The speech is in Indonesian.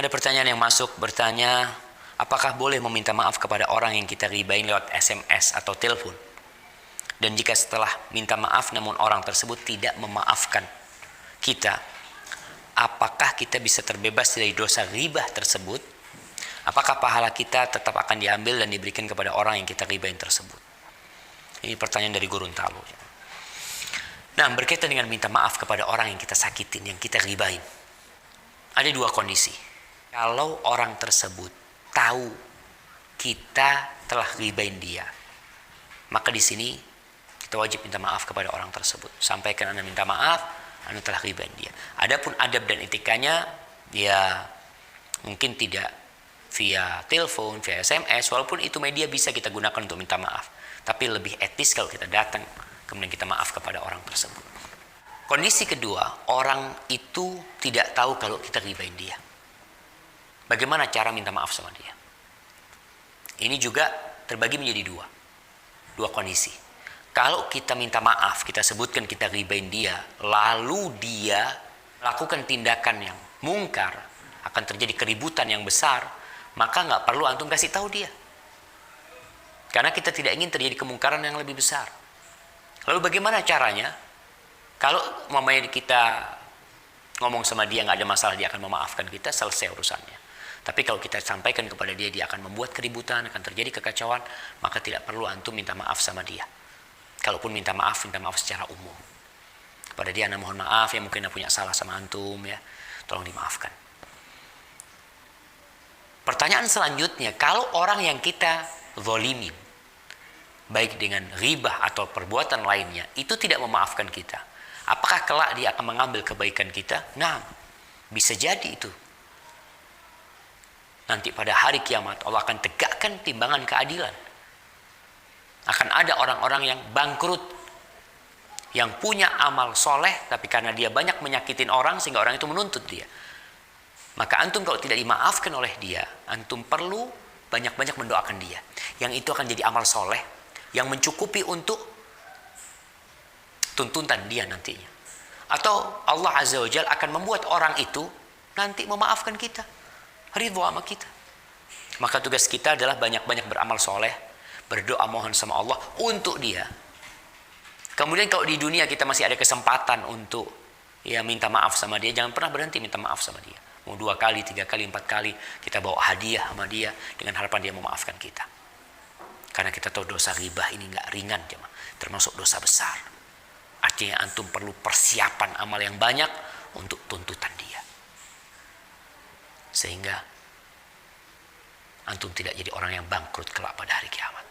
Ada pertanyaan yang masuk bertanya, apakah boleh meminta maaf kepada orang yang kita ribain lewat SMS atau telepon? Dan jika setelah minta maaf namun orang tersebut tidak memaafkan kita, apakah kita bisa terbebas dari dosa ribah tersebut? Apakah pahala kita tetap akan diambil dan diberikan kepada orang yang kita ribain tersebut? Ini pertanyaan dari Gorontalo. Nah, berkaitan dengan minta maaf kepada orang yang kita sakitin, yang kita ribain, ada dua kondisi. Kalau orang tersebut tahu kita telah ribain dia, maka di sini kita wajib minta maaf kepada orang tersebut. Sampaikan Anda minta maaf, Anda telah ribain dia. Adapun adab dan etikanya, ya mungkin tidak via telepon, via SMS, walaupun itu media bisa kita gunakan untuk minta maaf. Tapi lebih etis kalau kita datang, kemudian kita maaf kepada orang tersebut. Kondisi kedua, orang itu tidak tahu kalau kita ribain dia. Bagaimana cara minta maaf sama dia? Ini juga terbagi menjadi dua kondisi. Kalau kita minta maaf, kita sebutkan kita ribain dia, lalu dia melakukan tindakan yang mungkar, akan terjadi keributan yang besar, maka nggak perlu antum kasih tahu dia. Karena kita tidak ingin terjadi kemungkaran yang lebih besar. Lalu bagaimana caranya? Kalau mamanya kita ngomong sama dia nggak ada masalah, dia akan memaafkan kita, selesai urusannya. Tapi kalau kita sampaikan kepada dia, dia akan membuat keributan, akan terjadi kekacauan, maka tidak perlu antum minta maaf sama dia. Kalaupun minta maaf secara umum. Kepada dia, Anda mohon maaf ya, mungkin Anda punya salah sama antum ya, tolong dimaafkan. Pertanyaan selanjutnya, kalau orang yang kita zalimin, baik dengan ribah atau perbuatan lainnya, itu tidak memaafkan kita, apakah kelak dia akan mengambil kebaikan kita? Nah, bisa jadi itu. Nanti pada hari kiamat Allah akan tegakkan timbangan keadilan. Akan ada orang-orang yang bangkrut, yang punya amal soleh, tapi karena dia banyak menyakitin orang sehingga orang itu menuntut dia. Maka antum kalau tidak dimaafkan oleh dia, antum perlu banyak-banyak mendoakan dia. Yang itu akan jadi amal soleh yang mencukupi untuk tuntutan dia nantinya. Atau Allah Azza wa Jalla akan membuat orang itu nanti memaafkan kita, ridho sama kita. Maka tugas kita adalah banyak-banyak beramal soleh, berdoa mohon sama Allah untuk dia. Kemudian kalau di dunia kita masih ada kesempatan untuk ya minta maaf sama dia, jangan pernah berhenti minta maaf sama dia. Mau 2 kali, 3 kali, 4 kali kita bawa hadiah sama dia dengan harapan dia memaafkan kita. Karena kita tahu dosa ribah ini nggak ringan, jemaah, termasuk dosa besar. Artinya antum perlu persiapan amal yang banyak untuk tuntutan dia. Sehingga antum tidak jadi orang yang bangkrut kelak pada hari kiamat.